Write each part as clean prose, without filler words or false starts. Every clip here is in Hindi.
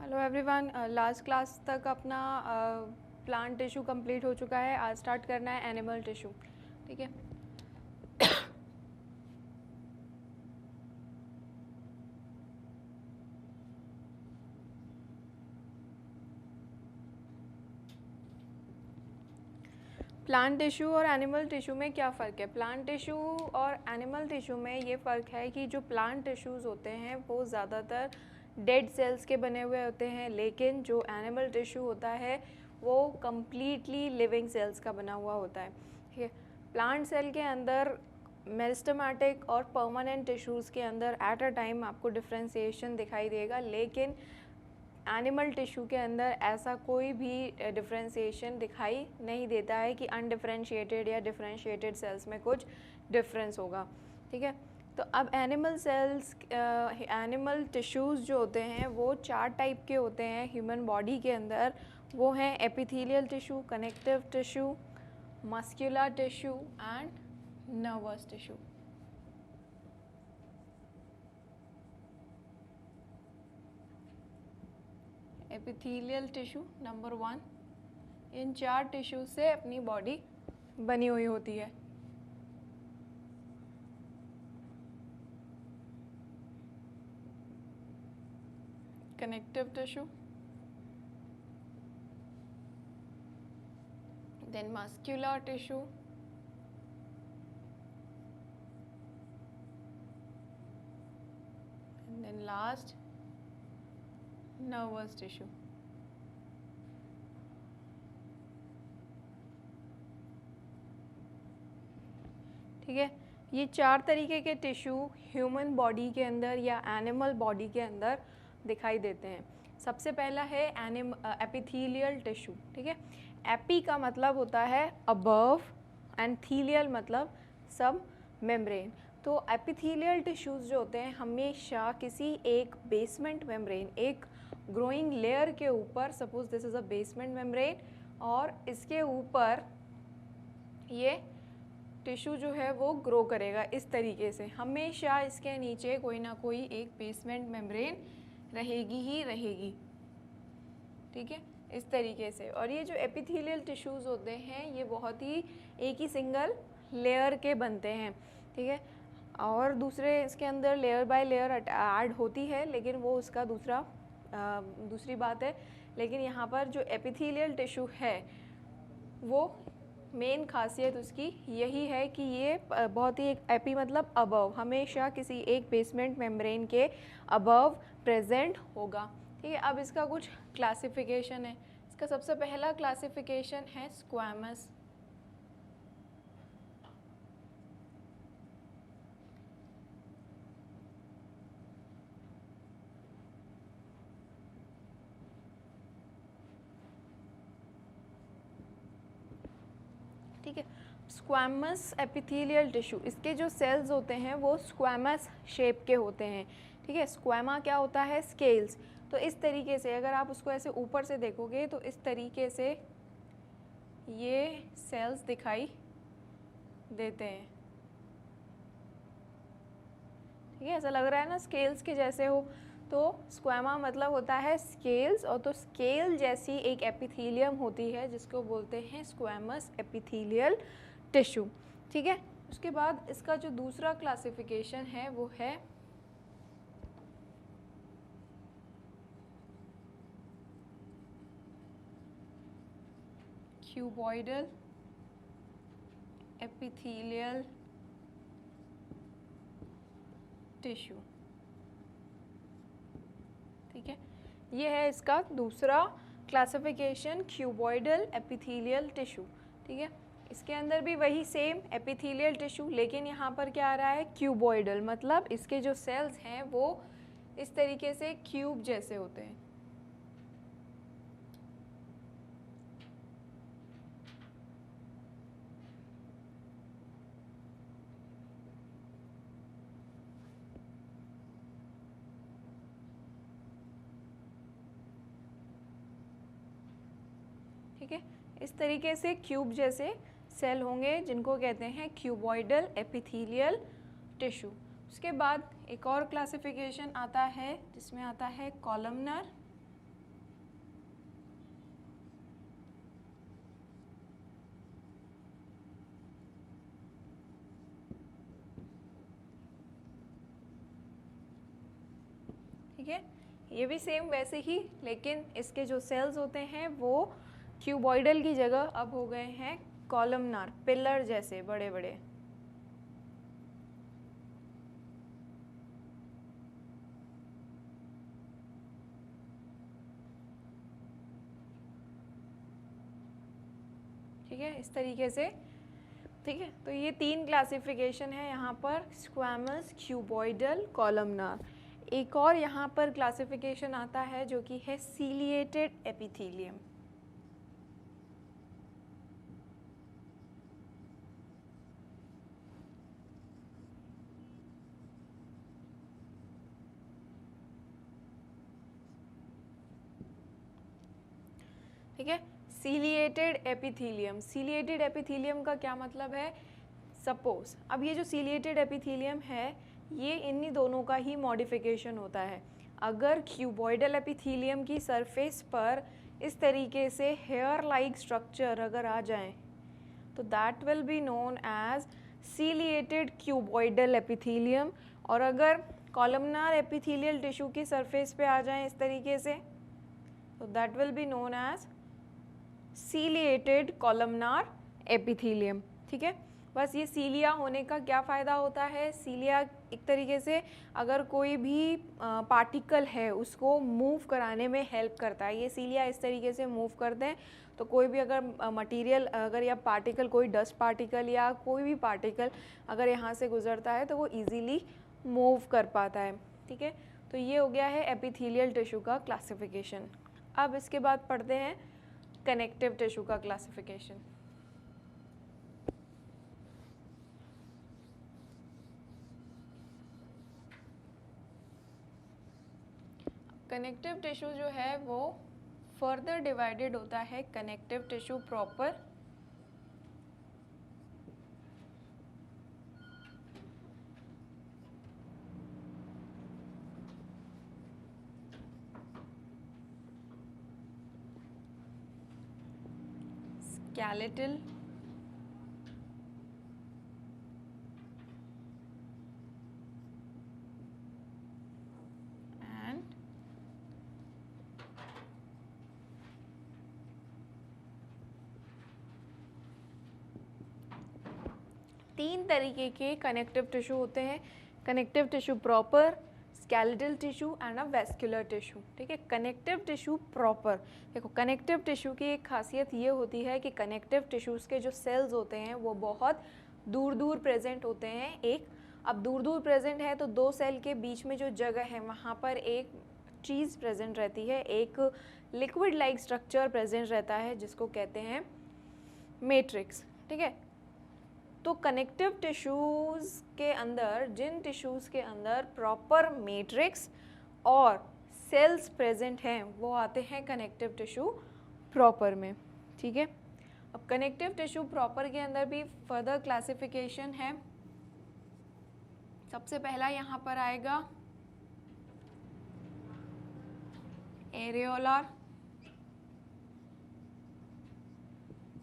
हेलो एवरीवन, लास्ट क्लास तक अपना प्लांट टिश्यू कंप्लीट हो चुका है। आज स्टार्ट करना है एनिमल टिश्यू। ठीक है। प्लांट टिश्यू और एनिमल टिश्यू में क्या फ़र्क है? प्लांट टिश्यू और एनिमल टिश्यू में ये फ़र्क है कि जो प्लांट टिश्यूज़ होते हैं वो ज़्यादातर डेड सेल्स के बने हुए होते हैं, लेकिन जो एनिमल टिश्यू होता है वो कम्प्लीटली लिविंग सेल्स का बना हुआ होता है। ठीक है। प्लांट सेल के अंदर मेरिस्टेमेटिक और परमानेंट टिश्यूज़ के अंदर एट अ टाइम आपको डिफ्रेंशिएशन दिखाई देगा, लेकिन एनिमल टिश्यू के अंदर ऐसा कोई भी डिफ्रेंशिएशन दिखाई नहीं देता है कि अनडिफ्रेंशिएटेड या डिफ्रेंशिएटेड सेल्स में कुछ डिफरेंस होगा। ठीक है। तो अब एनिमल टिश्यूज़ जो होते हैं वो 4 टाइप के होते हैं ह्यूमन बॉडी के अंदर। वो हैं epithelial tissue, connective tissue, muscular tissue and nervous tissue. Epithelial tissue number 1, in 4 tissue से अपनी बॉडी बनी हुई होती है। Connective tissue, then muscular tissue, and then last nervous tissue. ठीक है। ये 4 तरीके के टिश्यू ह्यूमन बॉडी के अंदर या एनिमल बॉडी के अंदर दिखाई देते हैं। सबसे पहला है एपिथेलियल टिश्यू। ठीक है। एपी का मतलब होता है अबव एंड थीलियल मतलब सब मेम्ब्रेन। तो एपिथेलियल टिश्यूज़ जो होते हैं हमेशा किसी एक बेसमेंट मेम्ब्रेन, एक ग्रोइंग लेयर के ऊपर, suppose this is a basement membrane, और इसके ऊपर ये टिश्यू जो है वो ग्रो करेगा इस तरीके से। हमेशा इसके नीचे कोई ना कोई एक बेसमेंट मेम्ब्रेन रहेगी ही रहेगी। ठीक है, इस तरीके से। और ये जो एपिथेलियल टिश्यूज़ होते हैं ये बहुत ही एक ही सिंगल लेयर के बनते हैं। ठीक है। और दूसरे इसके अंदर लेयर बाय लेयर ऐड होती है, लेकिन वो उसका दूसरी बात है। लेकिन यहाँ पर जो एपिथेलियल टिश्यू है वो मेन खासियत उसकी यही है कि ये बहुत ही एक एपी मतलब अबव, हमेशा किसी एक बेसमेंट मेम्ब्रेन के अबव प्रेजेंट होगा। ठीक है। अब इसका कुछ क्लासिफिकेशन है। इसका सबसे पहला क्लासिफिकेशन है स्क्वैमस। ठीक है। स्क्वैमस एपिथेलियल टिश्यू, इसके जो सेल्स होते हैं वो स्क्वैमस शेप के होते हैं। ठीक है। स्क्वैमा क्या होता है? स्केल्स। तो इस तरीके से अगर आप उसको ऐसे ऊपर से देखोगे तो इस तरीके से ये सेल्स दिखाई देते हैं। ठीक है। ऐसा लग रहा है ना स्केल्स के जैसे हो, तो स्क्वैमा मतलब होता है स्केल्स, और तो स्केल जैसी एक एपिथेलियम होती है जिसको बोलते हैं स्क्वैमस एपिथेलियल टिश्यू। ठीक है। उसके बाद इसका जो दूसरा क्लासिफिकेशन है वो है क्यूबॉइडल एपिथेलियल टिश्यू। ठीक है। ये है इसका दूसरा क्लासिफिकेशन, क्यूबॉइडल एपिथेलियल टिश्यू। ठीक है। इसके अंदर भी वही सेम एपिथेलियल टिश्यू, लेकिन यहाँ पर क्या आ रहा है? क्यूबॉइडल, मतलब इसके जो सेल्स हैं वो इस तरीके से क्यूब जैसे होते हैं। ठीक है। इस तरीके से क्यूब जैसे सेल होंगे जिनको कहते हैं क्यूबॉइडल एपिथेलियल टिश्यू। उसके बाद एक और क्लासिफिकेशन आता है जिसमें आता है कॉलमनर ठीक है। ये भी सेम वैसे ही, लेकिन इसके जो सेल्स होते हैं वो क्यूबॉइडल की जगह अब हो गए हैं कॉलमनार, पिलर जैसे बड़े बड़े। ठीक है, इस तरीके से। ठीक है, तो ये 3 क्लासिफिकेशन है यहाँ पर, स्क्वैमस, क्यूबॉइडल, कॉलमनार। एक और यहाँ पर क्लासिफिकेशन आता है जो कि है सीलिएटेड एपिथेलियम। ठीक है, सीलिएटेड एपिथेलियम। सीलिएटेड एपिथेलियम का क्या मतलब है? सपोज अब ये जो सीलिएटेड एपिथेलियम है ये इन्हीं दोनों का ही मॉडिफिकेशन होता है। अगर क्यूबॉइडल एपिथेलियम की सरफेस पर इस तरीके से हेयर लाइक स्ट्रक्चर अगर आ जाए तो that will be known as ciliated cuboidal epithelium. और अगर कॉलमनार एपिथेलियल टिश्यू की सरफेस पे आ जाए इस तरीके से तो that will be known as ciliated columnar epithelium. ठीक है, बस ये सीलिया होने का क्या फ़ायदा होता है? सीलिया एक तरीके से अगर कोई भी पार्टिकल है उसको मूव कराने में हेल्प करता है। ये सीलिया इस तरीके से मूव करते हैं, तो कोई भी अगर मटेरियल अगर या पार्टिकल, कोई डस्ट पार्टिकल या कोई भी पार्टिकल अगर यहाँ से गुजरता है तो वो इजीली मूव कर पाता है। ठीक है, तो ये हो गया है एपिथेलियल टिश्यू का क्लासिफिकेशन। अब इसके बाद पढ़ते हैं कनेक्टिव टिश्यू का क्लासिफिकेशन। कनेक्टिव टिश्यू जो है वो फर्दर डिवाइडेड होता है connective tissue proper, skeletal, and तीन तरीके के कनेक्टिव टिश्यू होते हैं। Connective tissue proper, skeletal tissue and a vascular tissue. ठीक है, कनेक्टिव टिश्यू प्रॉपर, देखो कनेक्टिव टिश्यू की एक खासियत ये होती है कि कनेक्टिव टिश्यूज़ के जो सेल्स होते हैं वो बहुत दूर दूर प्रेजेंट होते हैं। एक अब दूर दूर प्रेजेंट है तो दो सेल के बीच में जो जगह है वहाँ पर एक चीज़ प्रेजेंट रहती है, एक लिक्विड लाइक स्ट्रक्चर प्रेजेंट रहता है जिसको कहते हैं मैट्रिक्स। ठीक है, तो कनेक्टिव टिश्यूज़ के अंदर, जिन टिश्यूज़ के अंदर प्रॉपर मैट्रिक्स और सेल्स प्रेजेंट हैं वो आते हैं कनेक्टिव टिश्यू प्रॉपर में। ठीक है, अब कनेक्टिव टिश्यू प्रॉपर के अंदर भी फर्दर क्लासिफिकेशन है। सबसे पहला यहाँ पर आएगा एरियोलर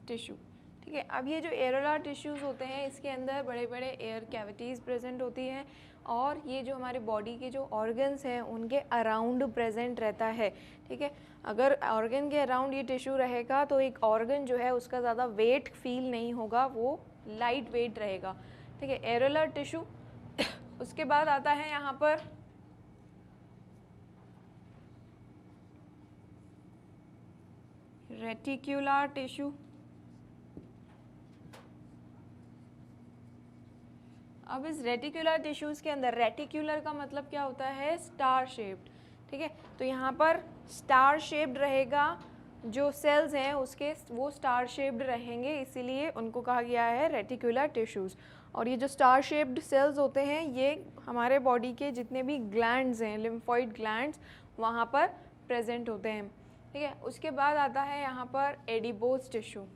टिश्यू। ठीक है, अब ये जो एरोलर टिश्यूज़ होते हैं इसके अंदर बड़े बड़े एयर कैविटीज़ प्रेजेंट होती हैं और ये जो हमारे बॉडी के जो ऑर्गन्स हैं उनके अराउंड प्रेजेंट रहता है। ठीक है, अगर ऑर्गन के अराउंड ये टिश्यू रहेगा तो एक ऑर्गन जो है उसका ज़्यादा वेट फील नहीं होगा, वो लाइट वेट रहेगा। ठीक है, एरोलर टिश्यू। उसके बाद आता है यहाँ पर रेटिक्युलर टिश्यू। अब इस रेटिकुलर टिश्यूज़ के अंदर, रेटिकुलर का मतलब क्या होता है? Star shaped. ठीक है, तो यहाँ पर स्टार शेप्ड रहेगा, जो सेल्स हैं उसके वो स्टार शेप्ड रहेंगे, इसीलिए उनको कहा गया है रेटिकुलर टिश्यूज़। और ये जो स्टार शेप्ड सेल्स होते हैं ये हमारे बॉडी के जितने भी ग्लैंड्स हैं, लिम्फॉइड ग्लैंड्स, वहाँ पर प्रेजेंट होते हैं। ठीक है, उसके बाद आता है यहाँ पर एडिपोज टिश्यू।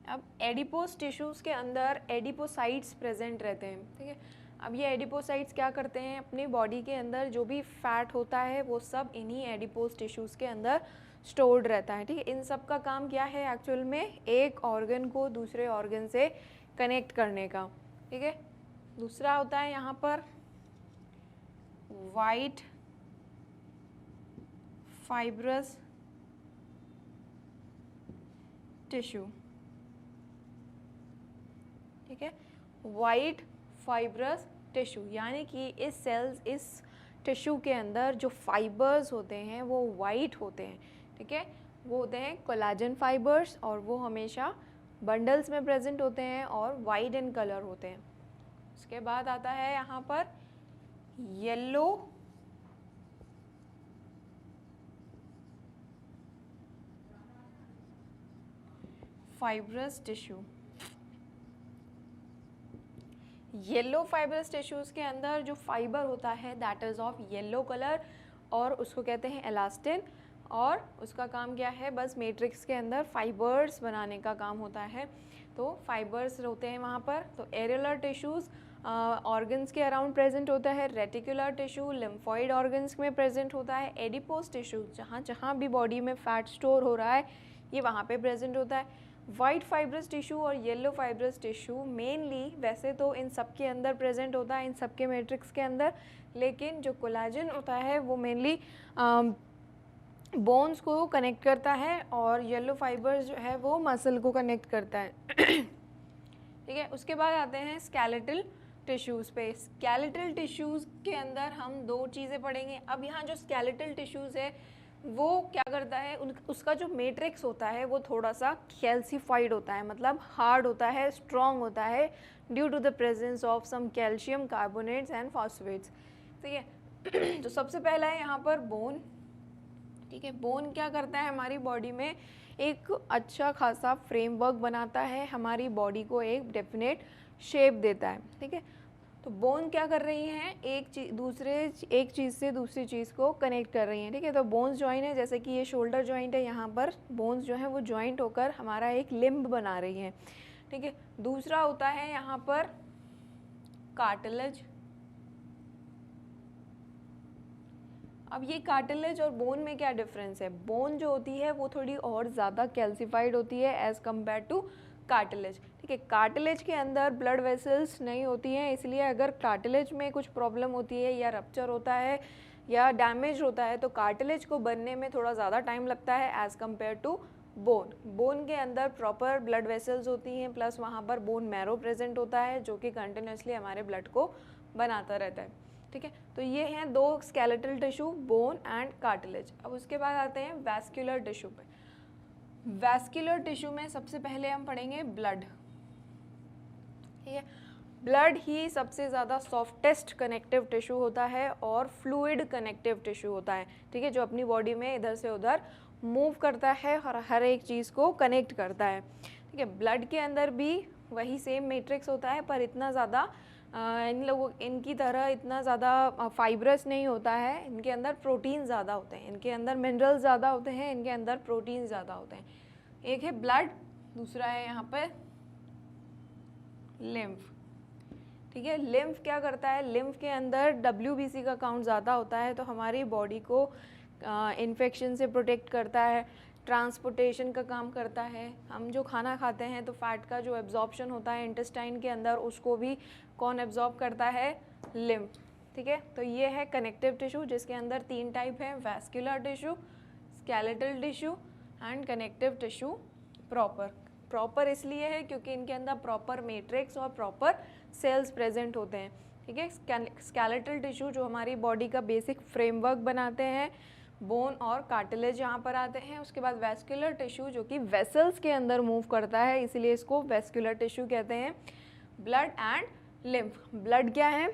अब एडिपोज टिश्यूज़ के अंदर एडिपोसाइट्स प्रेजेंट रहते हैं। ठीक है, अब ये एडिपोसाइट्स क्या करते हैं, अपनी बॉडी के अंदर जो भी फैट होता है वो सब इन्हीं एडिपोज टिश्यूज़ के अंदर स्टोर्ड रहता है, ठीक है। इन सब का काम क्या है एक्चुअल में, एक ऑर्गन को दूसरे ऑर्गन से कनेक्ट करने का, ठीक है। दूसरा होता है यहाँ पर वाइट फाइब्रस टिश्यू, ठीक है। वाइट फाइब्रस टिश्यू यानी कि इस सेल्स, इस टिश्यू के अंदर जो फाइबर्स होते हैं वो वाइट होते हैं, ठीक है। वो होते हैं कोलाजन फाइबर्स और वो हमेशा बंडल्स में प्रेजेंट होते हैं और वाइट इन कलर होते हैं। उसके बाद आता है यहाँ पर yellow fibrous tissue. Yellow fibrous tissues के अंदर जो फाइबर होता है that is of yellow colour और उसको कहते हैं एलास्टिन, और उसका काम क्या है, बस मैट्रिक्स के अंदर फाइबर्स बनाने का काम होता है। तो फाइबर्स होते हैं वहाँ पर। तो एरियुलर टिश्यूज़ ऑर्गन्स के अराउंड प्रेजेंट होता है, रेटिकुलर टिश्यू लिम्फॉइड ऑर्गन्स में प्रेजेंट होता है, एडिपोज टिश्यू जहाँ जहाँ भी बॉडी में फैट स्टोर हो रहा है ये वहाँ पे प्रेजेंट होता है। वाइट फाइब्रस टिश्यू और येलो फाइब्रस टिश्यू मेनली वैसे तो इन सब के अंदर प्रेजेंट होता है, इन सब के मैट्रिक्स के अंदर, लेकिन जो कोलाजन होता है वो मेनली बोन्स को कनेक्ट करता है और येलो फाइबर्स जो है वो मसल को कनेक्ट करता है, ठीक है। उसके बाद आते हैं स्केलेटल टिश्यूज़ पे। स्केलेटल टिश्यूज़ के अंदर हम दो चीज़ें पढ़ेंगे। अब यहाँ जो स्केलेटल टिश्यूज़ है वो क्या करता है, उसका जो मैट्रिक्स होता है वो थोड़ा सा कैल्सीफाइड होता है, मतलब हार्ड होता है, स्ट्रॉन्ग होता है due to the presence of some calcium carbonates and phosphates, ठीक है। तो सबसे पहला है यहाँ पर बोन, ठीक है। बोन क्या करता है, हमारी बॉडी में एक अच्छा खासा फ्रेमवर्क बनाता है, हमारी बॉडी को एक डेफिनेट शेप देता है, ठीक है। तो बोन क्या कर रही हैं, एक चीज़ से दूसरी चीज़ को कनेक्ट कर रही हैं, ठीक है। तो बोन्स जॉइन है, जैसे कि ये शोल्डर जॉइंट है, यहाँ पर बोन्स जो है वो जॉइंट होकर हमारा एक लिम्ब बना रही हैं, ठीक है। दूसरा होता है यहाँ पर कार्टिलेज। अब ये कार्टिलेज और बोन में क्या डिफरेंस है, बोन जो होती है वो थोड़ी और ज़्यादा कैल्सीफाइड होती है एज़ कम्पेयर टू कार्टिलेज, ठीक है। कार्टिलेज के अंदर ब्लड वेसल्स नहीं होती हैं, इसलिए अगर कार्टिलेज में कुछ प्रॉब्लम होती है या रप्चर होता है या डैमेज होता है तो कार्टिलेज को बनने में थोड़ा ज़्यादा टाइम लगता है as compare to bone. Bone के अंदर प्रॉपर ब्लड वेसल्स होती हैं, प्लस वहाँ पर बोन मैरो प्रेजेंट होता है जो कि कंटिन्यूसली हमारे ब्लड को बनाता रहता है, ठीक है। तो ये हैं दो skeletal tissue, bone and cartilage. अब उसके बाद आते हैं वैस्कुलर टिश्यू पे। वैस्कुलर टिश्यू में सबसे पहले हम पढ़ेंगे ब्लड, ठीक है। ब्लड ही सबसे ज़्यादा सॉफ्टेस्ट कनेक्टिव टिश्यू होता है और फ्लूइड कनेक्टिव टिश्यू होता है, ठीक है, जो अपनी बॉडी में इधर से उधर मूव करता है और हर एक चीज़ को कनेक्ट करता है, ठीक है। ब्लड के अंदर भी वही सेम मैट्रिक्स होता है पर इतना ज़्यादा इनकी तरह इतना ज़्यादा फाइब्रस नहीं होता है, इनके अंदर प्रोटीन ज़्यादा होते हैं, इनके अंदर मिनरल्स ज़्यादा होते हैं, इनके अंदर प्रोटीन ज़्यादा होते हैं। एक है ब्लड, दूसरा है यहाँ पे लिम्फ, ठीक है। लिम्फ क्या करता है, लिम्फ के अंदर WBC का काउंट ज़्यादा होता है, तो हमारी बॉडी को इन्फेक्शन से प्रोटेक्ट करता है, ट्रांसपोर्टेशन का काम करता है। हम जो खाना खाते हैं तो फैट का जो एब्जॉर्प्शन होता है इंटेस्टाइन के अंदर उसको भी कौन एब्जॉर्ब करता है, लिम्फ, ठीक है। तो ये है कनेक्टिव टिश्यू जिसके अंदर 3 टाइप है, vascular tissue, skeletal tissue and connective tissue proper इसलिए है क्योंकि इनके अंदर प्रॉपर मैट्रिक्स और प्रॉपर सेल्स प्रेजेंट होते हैं, ठीक है। स्केलेटल टिश्यू जो हमारी बॉडी का बेसिक फ्रेमवर्क बनाते हैं, बोन और कार्टिलेज यहाँ पर आते हैं। उसके बाद वैस्कुलर टिश्यू जो कि वेसल्स के अंदर मूव करता है, इसीलिए इसको वैस्कुलर टिश्यू कहते हैं। ब्लड एंड लिम्फ, ब्लड क्या है,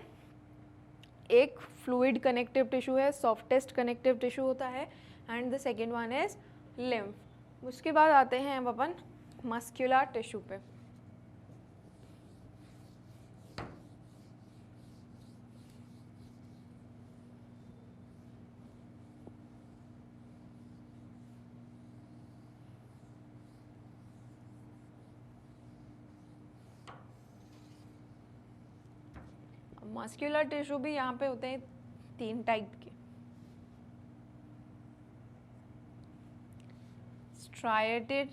एक फ्लूइड कनेक्टिव टिश्यू है, सॉफ्टेस्ट कनेक्टिव टिश्यू होता है, and the second one is lymph. उसके बाद आते हैं अब अपन मस्कुलर टिश्यू पे। मस्कुलर टिश्यू भी यहाँ पे होते हैं 3 टाइप के, स्ट्राइएटेड,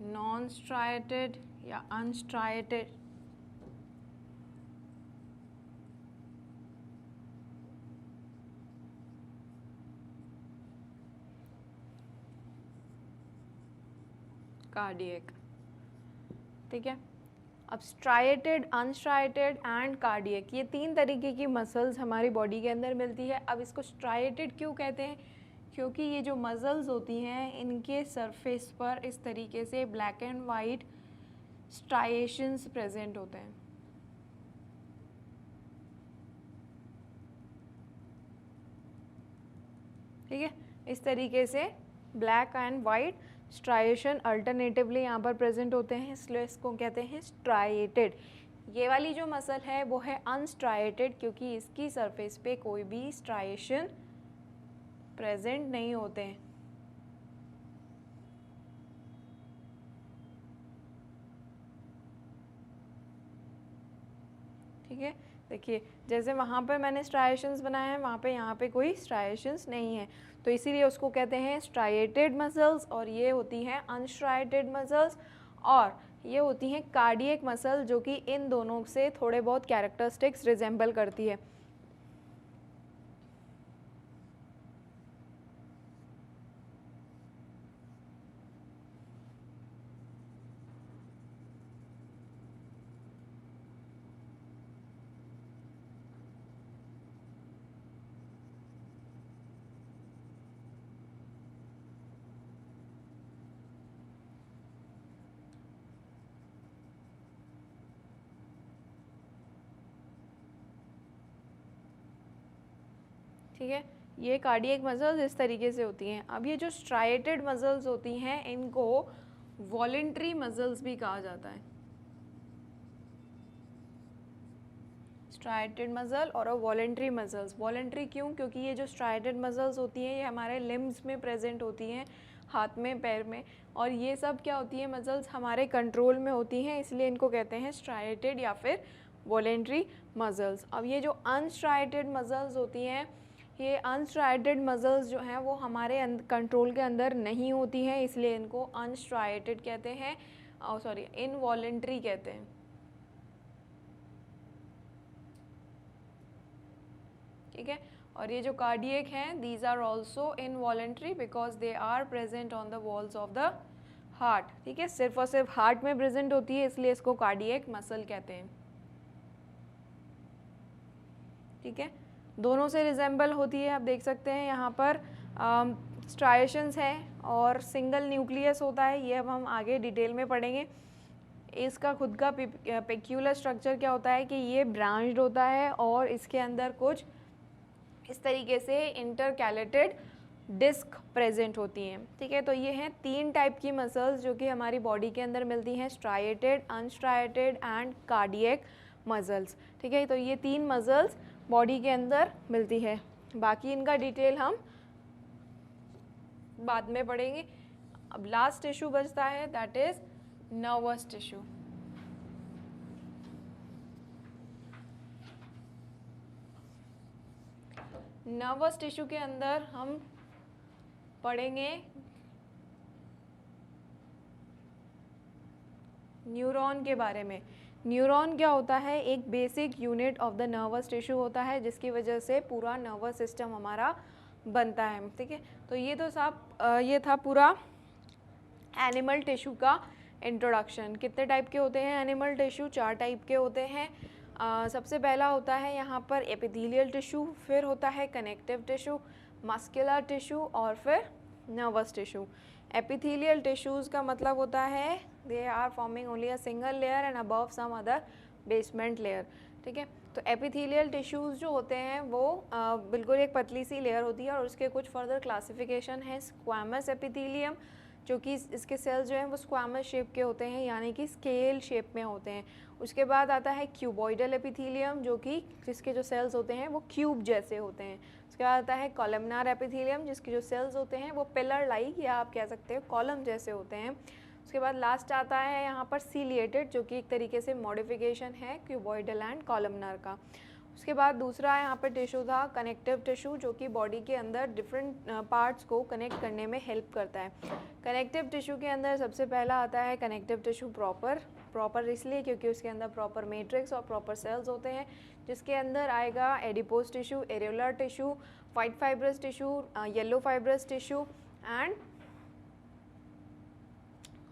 नॉन स्ट्राइएटेड या अनस्ट्राइएटेड। कार्डियक, ठीक है। अब स्ट्राइएटेड, अनस्ट्राइएटेड एंड कार्डियक, ये 3 तरीके की मसल्स हमारी बॉडी के अंदर मिलती है। अब इसको स्ट्राइएटेड क्यों कहते हैं? क्योंकि ये जो मसल्स होती हैं इनके सरफेस पर इस तरीके से black and white striations present होते हैं। ठीक है, इस तरीके से black and white striation alternatively यहाँ पर प्रेजेंट होते हैं, इसलिए इसको कहते हैं स्ट्राइएटेड। ये वाली जो मसल है वो है अनस्ट्राइएटेड, क्योंकि इसकी सरफेस पे कोई भी स्ट्राइएशन प्रेजेंट नहीं होते हैं। ठीक है, देखिए जैसे वहाँ पर मैंने स्ट्राइएशंस बनाए हैं, वहाँ पे यहाँ पे कोई स्ट्राइएशंस नहीं है, तो इसीलिए उसको कहते हैं स्ट्राइएटेड मसल्स। और ये होती हैं अनस्ट्राइएटेड मसल्स, और ये होती हैं कार्डियक मसल, जो कि इन दोनों से थोड़े बहुत कैरेक्टरिस्टिक्स रिजेंबल करती है। ठीक है, ये कार्डियक मसल्स इस तरीके से होती हैं। अब ये जो स्ट्राइएटेड मसल्स होती हैं इनको वॉलेंट्री मसल्स भी कहा जाता है। स्ट्राइएटेड मसल और वॉलेंट्री मसल्स। वॉलेंट्री क्यों? क्योंकि ये जो स्ट्राइएटेड मसल्स होती हैं ये हमारे लिम्स में प्रेजेंट होती हैं, हाथ में, पैर में, और ये सब क्या होती है मसल्स हमारे कंट्रोल में होती हैं, इसलिए इनको कहते हैं स्ट्राइएटेड या फिर वॉलेंट्री मसल्स। अब ये जो अनस्ट्राइएटेड मसल्स होती हैं, ये अनस्ट्राइएटेड मसल्स जो हैं वो हमारे कंट्रोल के अंदर नहीं होती हैं, इसलिए इनको अनस्ट्राइएटेड कहते हैं, सॉरी इनवॉलेंट्री कहते हैं। ठीक है, और ये जो कार्डियक हैं these are also involuntary because they are present on the walls of the heart. ठीक है, सिर्फ और सिर्फ हार्ट में प्रेजेंट होती है, इसलिए इसको कार्डियक मसल कहते हैं। ठीक है, दोनों से रिजेंबल होती है। आप देख सकते हैं यहाँ पर स्ट्राइएशंस है और सिंगल न्यूक्लियस होता है, ये अब हम आगे डिटेल में पढ़ेंगे। इसका खुद का पेक्यूलर स्ट्रक्चर क्या होता है कि ये ब्रांच्ड होता है और इसके अंदर कुछ इस तरीके से इंटरकैलेटेड डिस्क प्रेजेंट होती हैं। ठीक है, तो ये हैं 3 टाइप की मसल्स जो कि हमारी बॉडी के अंदर मिलती हैं, स्ट्राइएटेड, अनस्ट्राइएटेड एंड कार्डियक मसल्स। ठीक है, तो ये 3 मसल्स बॉडी के अंदर मिलती है, बाकी इनका डिटेल हम बाद में पढ़ेंगे। अब लास्ट टिश्यू बचता है, that is nervous tissue. Nervous tissue के अंदर हम पढ़ेंगे न्यूरॉन के बारे में। न्यूरॉन क्या होता है? एक basic unit of the nervous tissue होता है, जिसकी वजह से पूरा नर्वस सिस्टम हमारा बनता है। ठीक है, तो ये तो साहब ये था पूरा एनिमल टिश्यू का इंट्रोडक्शन। कितने टाइप के होते हैं एनिमल टिश्यू? 4 टाइप के होते हैं। सबसे पहला होता है यहाँ पर एपिथेलियल टिश्यू, फिर होता है कनेक्टिव टिश्यू, मस्कुलर टिश्यू और फिर नर्वस टिश्यू। एपिथेलियल टिश्यूज़ का मतलब होता है they are forming only a single layer and above some other basement layer. ठीक है, तो एपिथेलियल टिश्यूज़ जो होते हैं वो बिल्कुल एक पतली सी लेयर होती है और उसके कुछ फर्दर क्लासिफिकेशन है। स्क्वामस एपिथेलियम, जो कि इसके सेल्स जो हैं वो स्क्वामस शेप के होते हैं, यानी कि स्केल शेप में होते हैं। उसके बाद आता है क्यूबॉइडल एपिथेलियम, जो कि जिसके जो सेल्स होते हैं वो क्यूब जैसे होते हैं। उसके बाद आता है कॉलमनार एपिथेलियम, जिसके जो सेल्स होते हैं वो पिलर लाइक या आप कह सकते हो कॉलम जैसे होते हैं। उसके बाद लास्ट आता है यहाँ पर सीलिएटेड, जो कि एक तरीके से मॉडिफिकेशन है क्यूबॉइडल एंड कॉलमनर का। उसके बाद दूसरा यहाँ पर टिश्यू था कनेक्टिव टिश्यू, जो कि बॉडी के अंदर डिफरेंट पार्ट्स को कनेक्ट करने में हेल्प करता है। कनेक्टिव टिश्यू के अंदर सबसे पहला आता है कनेक्टिव टिश्यू प्रॉपर इसलिए क्योंकि उसके अंदर प्रॉपर मैट्रिक्स और प्रॉपर सेल्स होते हैं, जिसके अंदर आएगा adipose tissue, areolar tissue, white fibrous tissue, yellow fibrous tissue and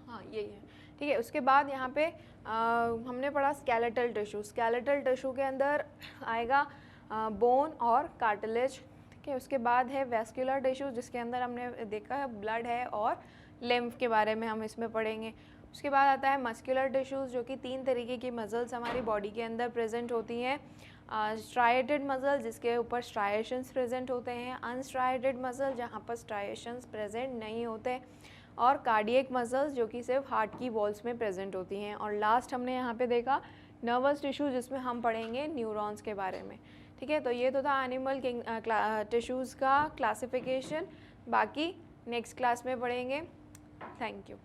हाँ यही है, ठीक है। उसके बाद यहाँ पे हमने पढ़ा स्केलेटल टिश्यू। स्केलेटल टिश्यू के अंदर आएगा बोन और कार्टिलेज, ठीक है। उसके बाद है वेस्कुलर टिश्यू, जिसके अंदर हमने देखा है ब्लड है और लिम्फ के बारे में हम इसमें पढ़ेंगे। उसके बाद आता है मस्कुलर टिश्यूज़, जो कि 3 तरीके की मसल्स हमारी बॉडी के अंदर प्रेजेंट होती हैं। स्ट्राइएटेड मसल, जिसके ऊपर स्ट्राइएशंस प्रेजेंट होते हैं, अनस्ट्राइएटेड मसल जहाँ पर स्ट्राइएशंस प्रेजेंट नहीं होते, और कार्डियक मसल्स जो कि सिर्फ हार्ट की वॉल्स में प्रेजेंट होती हैं। और लास्ट हमने यहाँ पे देखा नर्वस टिश्यू, जिसमें हम पढ़ेंगे न्यूरॉन्स के बारे में, ठीक है। तो ये तो था एनिमल टिश्यूज़ का क्लासिफिकेशन, बाकी नेक्स्ट क्लास में पढ़ेंगे। Thank you.